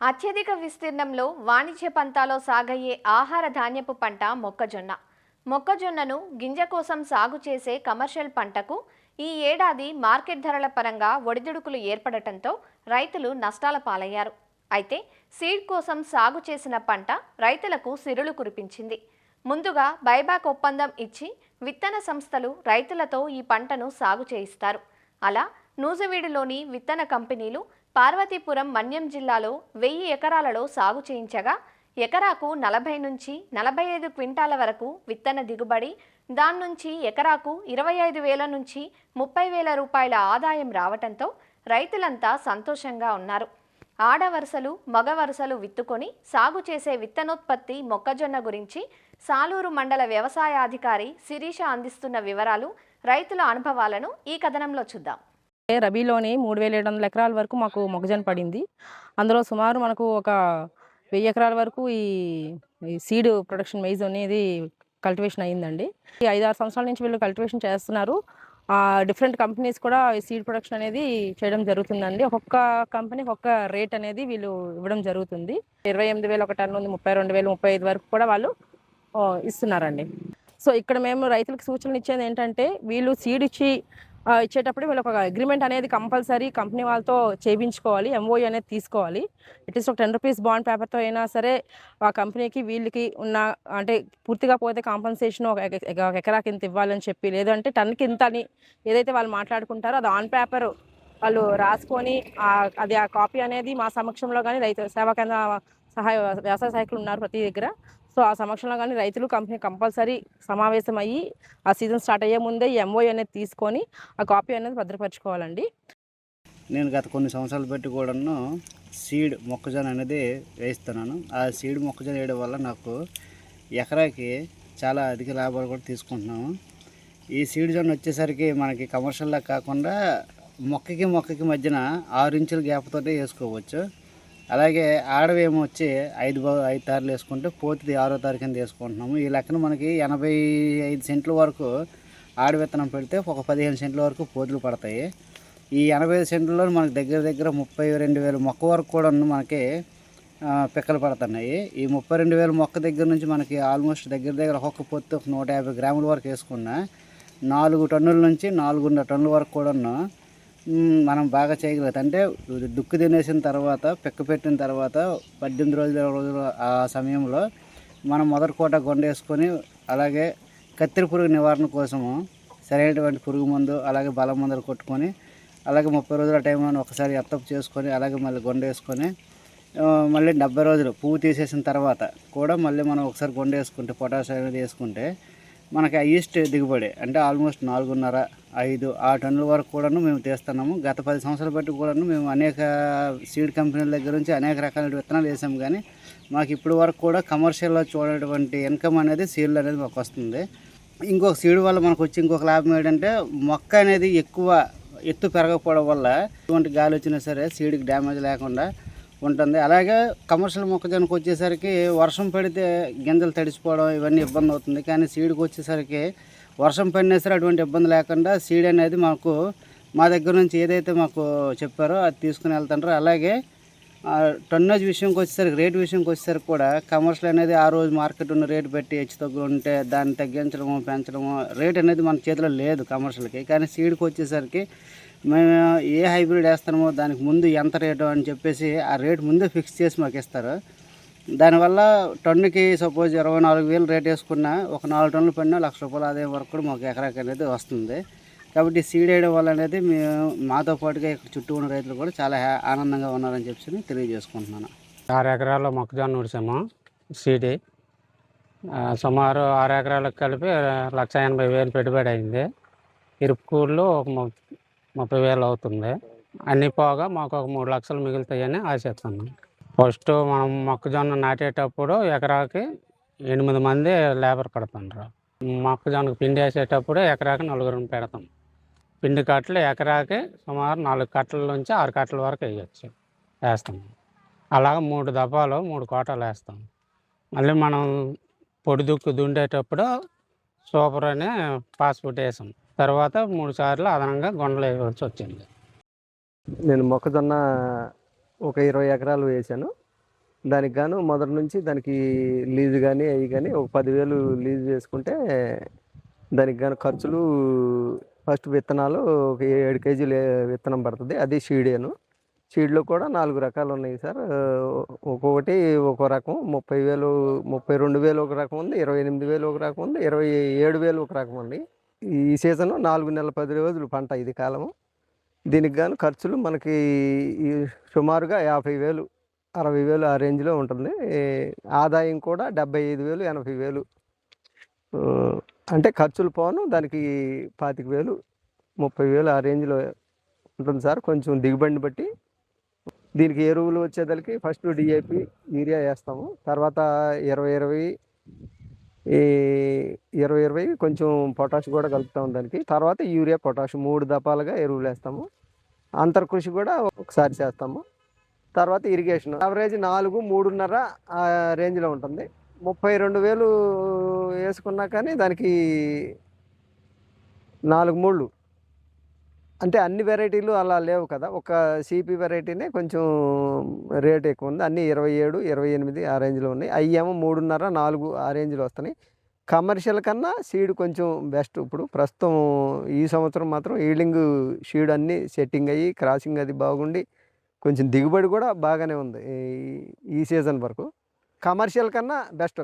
అత్యధిక విస్తీర్ణంలో వాణిజ్య పంతాలో సాగయ్యే ఆహార ధాన్యపు పంట మొక్కజొన్న. మొక్కజొన్నను గింజ కోసం సాగు చేసే కమర్షియల్ పంటకు ఈ ఏడాది మార్కెట్ ధరల పరంగా ఒడిదుడుకులు ఏర్పడటంతో రైతులు నష్టాల పాలయ్యారు. అయితే సీడ్ కోసం సాగు చేసిన పంట రైతులకు సిరులు కురిపించింది. ముందుగా బైబ్యాక్ ఒప్పందం ఇచ్చి విత్తన సంస్థలు రైతులతో ఈ పంటను సాగు చేయిస్తారు. అలా నూజివీడులోని విత్తన కంపెనీలు పార్వతీపురం మన్యం జిల్లాలో 1000 ఎకరాలలో సాగు చేయించగా ఎకరాకు 40 నుంచి 45 క్వింటాల వరకు విత్తన దిగుబడి, దాని నుంచి ఎకరాకు 25,000 నుంచి 30,000 రూపాయల ఆదాయం రావటంతో రైతులంతా సంతోషంగా ఉన్నారు. ఆడవరుసలు మగ వరుసలు విత్తుకొని సాగు చేసే విత్తనోత్పత్తి మొక్కజొన్న గురించి సాలూరు మండల వ్యవసాయాధికారి శిరీష అందిస్తున్న వివరాలు, రైతుల అనుభవాలను ఈ కథనంలో చూద్దాం. రబీలోని 3,700 ఎకరాల వరకు మాకు మొక్కజొన్న పడింది. అందులో సుమారు మనకు ఒక 1000 ఎకరాల వరకు ఈ సీడ్ ప్రొడక్షన్ మైజ్ అనేది కల్టివేషన్ అయ్యిందండి. ఈ 5-6 సంవత్సరాల నుంచి వీళ్ళు కల్టివేషన్ చేస్తున్నారు. డిఫరెంట్ కంపెనీస్ కూడా ఈ సీడ్ ప్రొడక్షన్ అనేది చేయడం జరుగుతుందండి. ఒక్కొక్క కంపెనీకి ఒక్క రేట్ అనేది వీళ్ళు ఇవ్వడం జరుగుతుంది. 28,000 ఒక టన్ను ఉంది, 32,000, 35 వరకు కూడా వాళ్ళు ఇస్తున్నారండి. సో ఇక్కడ మేము రైతులకు సూచనలు ఇచ్చేది ఏంటంటే, వీళ్ళు సీడ్ ఇచ్చేటప్పుడు వీళ్ళు ఒక అగ్రిమెంట్ అనేది కంపల్సరీ కంపెనీ వాళ్ళతో చేయించుకోవాలి, ఎంఓయూ అనేది తీసుకోవాలి. అట్లీస్ట్ ఒక 10 రూపీస్ బాండ్ పేపర్తో అయినా సరే ఆ కంపెనీకి వీళ్ళకి ఉన్న అంటే పూర్తిగా పోతే కాంపన్సేషన్ ఒక ఎకరాకి ఇంత ఇవ్వాలని చెప్పి, లేదంటే టన్కి ఇంత అని ఏదైతే వాళ్ళు మాట్లాడుకుంటారో అది ఆన్ పేపర్ వాళ్ళు రాసుకొని అది ఆ కాపీ అనేది మా సమక్షంలో కానీ రైతు సేవా కేంద్ర వ్యవసాయ సహాయకులు ఉన్నారు ప్రతి దగ్గర. సో ఆ సమక్షంలో కానీ రైతులు కంపెనీ కంపల్సరీ సమావేశం అయ్యి ఆ సీజన్ స్టార్ట్ అయ్యే ముందే ఎంఓయూ అనేది తీసుకొని ఆ కాపీ అనేది భద్రపరచుకోవాలండి. నేను గత కొన్ని సంవత్సరాలు బట్టి కూడాను సీడ్ మొక్కజొన్న అనేది వేస్తున్నాను. ఆ సీడ్ మొక్కజొన్న వేయడం వల్ల నాకు ఎకరాకి చాలా అధిక లాభాలు కూడా తీసుకుంటున్నాము. ఈ సీడ్ జొన్న వచ్చేసరికి మనకి కమర్షియల్లా కాకుండా మొక్కకి మధ్యన 6 ఇంచుల గ్యాప్తో వేసుకోవచ్చు. అలాగే ఆడవేమో వచ్చి 5 తారీలు వేసుకుంటే పోతుంది 6వ తారీఖు కింద వేసుకుంటున్నాము. ఈ లెక్కన మనకి 85 సెంట్ల వరకు ఆడ విత్తనం పెడితే ఒక 15 సెంట్ల వరకు పోతులు పడతాయి. ఈ 85 సెంట్లలో మనకి దగ్గర 32,000 మొక్క వరకు కూడా మనకి పిక్కలు పడుతున్నాయి. ఈ 32,000 మొక్క దగ్గర నుంచి మనకి ఆల్మోస్ట్ దగ్గర ఒక్కొక్క పొత్తు 150 గ్రాముల వరకు వేసుకున్న 4 టన్నుల నుంచి 4.5 టన్నుల వరకు కూడాను మనం బాగా చేయగలుగుతాం. అంటే దుక్కు తినేసిన తర్వాత పిక్క పెట్టిన తర్వాత 18 రోజులు 20 రోజులు ఆ సమయంలో మనం మొదటి కోట గొండేసుకొని, అలాగే కత్తెర పురుగు నివారణ కోసము సరైనటువంటి పురుగు మందు అలాగే బలం మందులు కొట్టుకొని, అలాగే 30 రోజుల టైంలో ఒకసారి ఎత్తపు చేసుకొని, అలాగే మళ్ళీ గొండేసుకొని మళ్ళీ 70 రోజులు పువ్వు తీసేసిన తర్వాత కూడా మళ్ళీ మనం ఒకసారి గొండేసుకుంటే పొటాష్ అనేది వేసుకుంటే మనకి ఆ ఈస్ట్ దిగుబడి అంటే ఆల్మోస్ట్ 4.5-5 టన్నుల వరకు కూడాను మేము తీస్తున్నాము. గత 10 సంవత్సరాలు బట్టి కూడాను మేము అనేక సీడ్ కంపెనీల దగ్గర నుంచి అనేక రకాల విత్తనాలు వేసాము. కానీ మాకు ఇప్పటి వరకు కూడా కమర్షియల్లో చూడేటువంటి ఇన్కమ్ అనేది సీడ్లు అనేది మాకు వస్తుంది. ఇంకొక సీడ్ వల్ల మనకు వచ్చి ఇంకొక లాభం ఏంటంటే, మొక్క అనేది ఎక్కువ ఎత్తు పెరగకపోవడం వల్ల ఎటువంటి గాలి వచ్చినా సరే సీడ్కి డ్యామేజ్ లేకుండా ఉంటుంది. అలాగే కమర్షియల్ మొక్కజొన్నకు వచ్చేసరికి వర్షం పడితే గింజలు తడిసిపోవడం ఇవన్నీ ఇబ్బంది అవుతుంది. కానీ సీడ్కి వచ్చేసరికి వర్షం పడినా సరే అటువంటి ఇబ్బంది లేకుండా సీడ్ అనేది మా దగ్గర నుంచి ఏదైతే మాకు చెప్పారో అది తీసుకుని వెళ్తుంటారు. అలాగే టన్నేజ్ విషయంకి వచ్చేసరికి రేటు విషయంకి వచ్చేసరికి కూడా కమర్షియల్ అనేది ఆ రోజు మార్కెట్ ఉన్న రేటు పెట్టి హెచ్చు తగ్గులు ఉంటే దాన్ని తగ్గించడము పెంచడము రేట్ అనేది మన చేతిలో లేదు కమర్షియల్కి. కానీ సీడ్కి వచ్చేసరికి మేము ఏ హైబ్రిడ్ వేస్తామో దానికి ముందు ఎంత రేటు అని చెప్పేసి ఆ రేటు ముందే ఫిక్స్ చేసి మాకు ఇస్తారు. దానివల్ల టన్నుకి సపోజ్ 24,000 రేట్ వేసుకున్నా ఒక 4 టన్నులు పడినా ₹1,00,000 ఆదాయం వరకు కూడా మాకు ఎకరాకి అనేది వస్తుంది. కాబట్టి సీడ్ వేయడం వల్ల అనేది మేము మాతో పాటుగా ఇక్కడ చుట్టూ ఉన్న రైతులు కూడా చాలా ఆనందంగా ఉన్నారని చెప్పి తెలియజేసుకుంటున్నాను. 6 ఎకరాల్లో మొక్కజొన్న ఉడిసాము సీడ్. సుమారు 6 ఎకరాలకు కలిపి 1,80,000 పెట్టుబడి అయింది. ఇరుపు కూళ్ళు ఒక 30,000 అవుతుంది. అన్నీ పోగా మాకు ఒక 3 లక్షలు మిగులుతాయని ఆశిస్తున్నాం. ఫస్ట్ మనం మొక్కజొన్న నాటేటప్పుడు ఎకరాకి 8 మంది లేబర్ పడుతుండ్రు. మొక్కజొన్నకు పిండి వేసేటప్పుడు ఎకరాకి 4 పెడతాం. పిండి కట్టలు ఎకరాకి సుమారు 4 కట్టల నుంచి 6 కట్టల వరకు వేస్తాం. అలాగ 3 దఫాలు 3 కోటాలు వేస్తాం. మళ్ళీ మనం పొడి దుక్కు దుండేటప్పుడు సూపర్ అని పాస్పోర్ట్ వేసాం. తర్వాత 3 సార్లు అదనంగా గొండలు వేయవలసి వచ్చింది. నేను మొక్కజొన్న ఒక 20 ఎకరాలు వేసాను. దానికి గాను మొదటి నుంచి దానికి లీజు కానీ అవి కానీ ఒక 10,000 లీజు చేసుకుంటే దానికి గాను ఖర్చులు ఫస్ట్ విత్తనాలు ఒక 7 కేజీలు విత్తనం పడుతుంది, అది సీడేను. సీడ్లో కూడా 4 రకాలు ఉన్నాయి సార్. ఒక్కొక్కటి ఒక్కో రకం. 30,000 32,000 ఒక రకం ఉంది, 28,000 ఒక రకం ఉంది, 27,000 ఒక రకం ఉంది. ఈ సీజను 4 నెలల 10 రోజులు పంట ఇది కాలము. దీనికి గాను ఖర్చులు మనకి సుమారుగా 50,000 60,000 ఆ రేంజ్లో ఉంటుంది. ఆదాయం కూడా 75,000 80,000 అంటే ఖర్చులు పోను దానికి 25,000 30,000 ఆ రేంజ్లో ఉంటుంది సార్, కొంచెం దిగుబడిని బట్టి. దీనికి ఎరువులు వచ్చేదానికి ఫస్ట్ డిఏపి యూరియా వేస్తాము, తర్వాత 20-20 20-20 కొంచెం పొటాష్ కూడా కలుపుతాము దానికి, తర్వాత యూరియా పొటాష్ 3 దఫాలుగా ఎరువులు వేస్తాము. అంతర్కృషి కూడా ఒకసారి చేస్తాము. తర్వాత ఇరిగేషన్ యావరేజ్ 4-3.5 ఆ రేంజ్లో ఉంటుంది. 32,000 వేసుకున్నా కానీ దానికి 4 మూళ్ళు అంటే అన్ని వెరైటీలు అలా లేవు కదా, ఒక సిపి వెరైటీనే కొంచెం రేట్ ఎక్కువ ఉంది. అన్నీ 27 28 ఆ రేంజ్లో ఉన్నాయి. అవి ఏమో 3.5-4 ఆ రేంజ్లో వస్తున్నాయి. కమర్షియల్ కన్నా సీడ్ కొంచెం బెస్ట్. ఇప్పుడు ప్రస్తుతం ఈ సంవత్సరం మాత్రం ఈల్డింగ్ సీడ్ అన్నీ సెట్టింగ్ అయ్యి క్రాసింగ్ అది బాగుండి కొంచెం దిగుబడి కూడా బాగానే ఉంది ఈ సీజన్ వరకు. కమర్షియల్ కన్నా బెస్ట్.